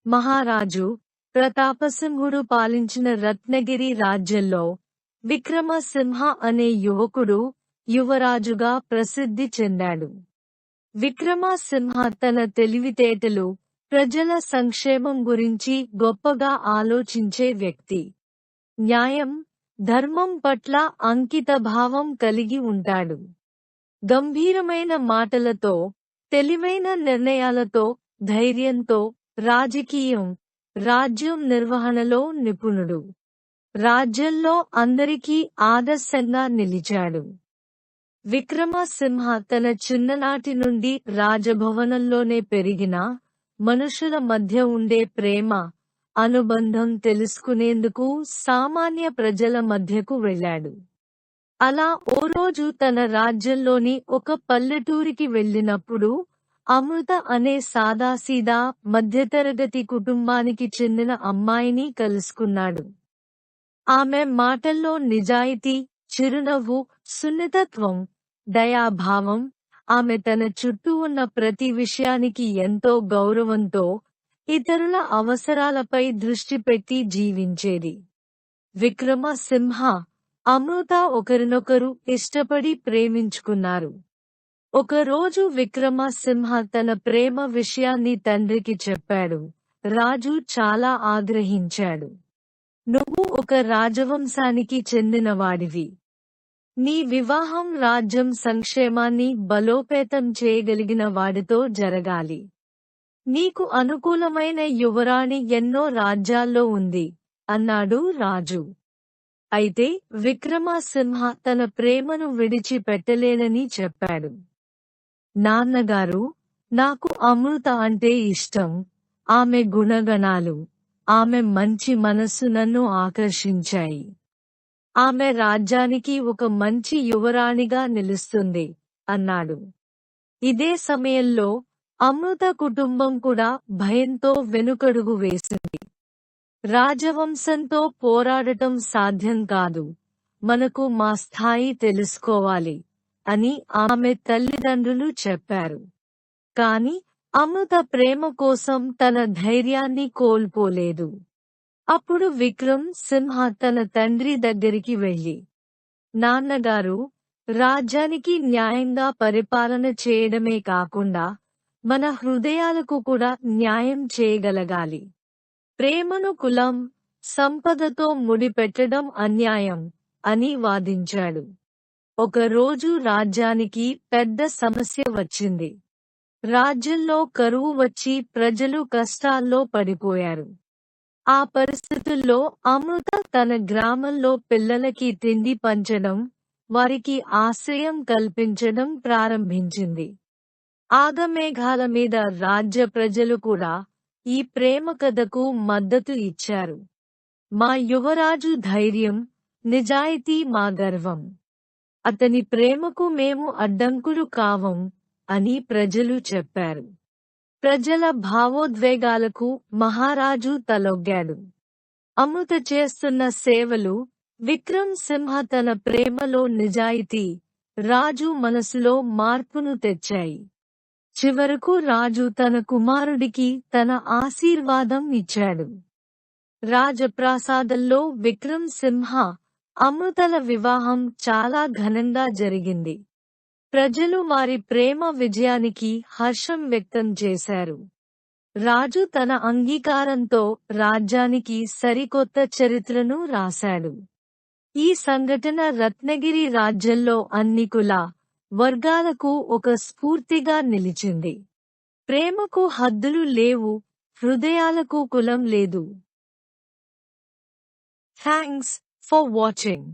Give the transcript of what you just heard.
మహారాజు ప్రతాపసింహుడు పాలించిన రత్నగిరి రాజ్యంలో విక్రమసింహ అనే యువకుడు యువరాజుగా ప్రసిద్ధి చెందాడు. విక్రమసింహ తన తెలివితేటలు, ప్రజల సంక్షేమం గురించి గొప్పగా ఆలోచించే వ్యక్తి. న్యాయం, ధర్మం పట్ల అంకితభావం కలిగి ఉంటాడు. గంభీరమైన మాటలతో, తెలివైన నిర్ణయాలతో, ధైర్యంతో రాజ్యం నిర్వహణలో నిపుణుడు. రాజ్యంలో అందరికీ ఆదర్శంగా నిలిచాడు. విక్రమసింహ తన చిన్ననాటి నుండి రాజభవనంలోనే పెరిగినా, మనుషుల మధ్య ఉండే ప్రేమ, అనుబంధం తెలుసుకునేందుకు సామాన్య ప్రజల మధ్యకు వెళ్ళాడు. అలా ఓ రోజు తన రాజ్యంలోని ఒక పల్లెటూరికి వెళ్ళినప్పుడు అమృత అనే సాదాసీదా మధ్యతరగతి కుటుంబానికి చెందిన అమ్మాయిని కలుసుకున్నాడు. ఆమె మాటల్లో నిజాయితీ, చిరునవ్వు, సున్నితత్వం, దయాభావం, ఆమె తన చుట్టూ ఉన్న ప్రతి విషయానికి ఎంతో గౌరవంతో, ఇతరుల అవసరాలపై దృష్టి పెట్టి జీవించేది. విక్రమసింహ, అమృత ఒకరినొకరు ఇష్టపడి ప్రేమించుకున్నారు. ఒకరోజు విక్రమసింహ తన ప్రేమ విషయాన్ని తండ్రికి చెప్పాడు. రాజు చాలా ఆగ్రహించాడు. నువ్వు ఒక రాజవంశానికి చెందినవాడివి. నీ వివాహం రాజ్యం సంక్షేమాన్ని బలోపేతం చేయగలిగిన వాడితో జరగాలి. నీకు అనుకూలమైన యువరాణి ఎన్నో రాజ్యాల్లో ఉంది అన్నాడు రాజు. అయితే విక్రమసింహ తన ప్రేమను విడిచిపెట్టలేనని చెప్పాడు. నాన్నగారు, నాకు అమృత అంటే ఇష్టం. ఆమె గుణగణాలు, ఆమె మంచి మనస్సు నన్ను ఆకర్షించాయి. ఆమె రాజ్యానికి ఒక మంచి యువరాణిగా నిలుస్తుంది అన్నాడు. ఇదే సమయంలో అమృత కుటుంబం కూడా భయంతో వెనుకడుగు వేసింది. రాజవంశంతో పోరాడటం సాధ్యం కాదు. మనకు మా స్థాయి తెలుసుకోవాలి అని ఆమె తల్లిదండ్రులు చెప్పారు. కాని అమృత ప్రేమ కోసం తన ధైర్యాన్ని కోల్పోలేదు. అప్పుడు విక్రమ్ సింహ తన తండ్రి దగ్గరికి వెళ్లి, నాన్నగారు, రాజ్యానికి న్యాయంగా పరిపాలన చేయడమే కాకుండా మన హృదయాలకు కూడా న్యాయం చేయగలగాలి. ప్రేమను కులం, సంపదతో ముడిపెట్టడం అన్యాయం అని వాదించాడు. ఒకరోజు రాజ్యానికి పెద్ద సమస్య వచ్చింది. రాజ్యంలో కరువు వచ్చి ప్రజలు కష్టాల్లో పడిపోయారు. ఆ పరిస్థితుల్లో అమృత తన గ్రామంలో పిల్లలకి తిండి పంచడం, వారికి ఆశ్రయం కల్పించడం ప్రారంభించింది. ఆగమేఘాల మీద రాజ్య ప్రజలు కూడా ఈ ప్రేమ కథకు మద్దతు ఇచ్చారు. మా యువరాజు ధైర్యం, నిజాయితీ మా గర్వం. అతని ప్రేమకు మేము అడ్డంకులు కావం అని ప్రజలు చెప్పారు. ప్రజల భావోద్వేగాలకు మహారాజు తలొగ్గాడు. అమృత చేస్తున్న సేవలు, విక్రమ్ సింహ తన ప్రేమలో నిజాయితీ, రాజు మనసులో మార్పును తెచ్చాయి. చివరకు రాజు తన కుమారుడికి తన ఆశీర్వాదం ఇచ్చాడు. రాజప్రాసాదంలో విక్రమ్ సింహ, అమృతల వివాహం చాలా ఘనంగా జరిగింది. ప్రజలు వారి ప్రేమ విజయానికి హర్షం వ్యక్తం చేశారు. రాజు తన అంగీకారంతో రాజ్యానికి సరికొత్త చరిత్రను రాశాడు. ఈ సంఘటన రత్నగిరి రాజ్యంలో అన్ని కుల, వర్గాలకు ఒక స్ఫూర్తిగా నిలిచింది. ప్రేమకు హద్దులు లేవు, హృదయాలకు కులం లేదు. Thanks for watching.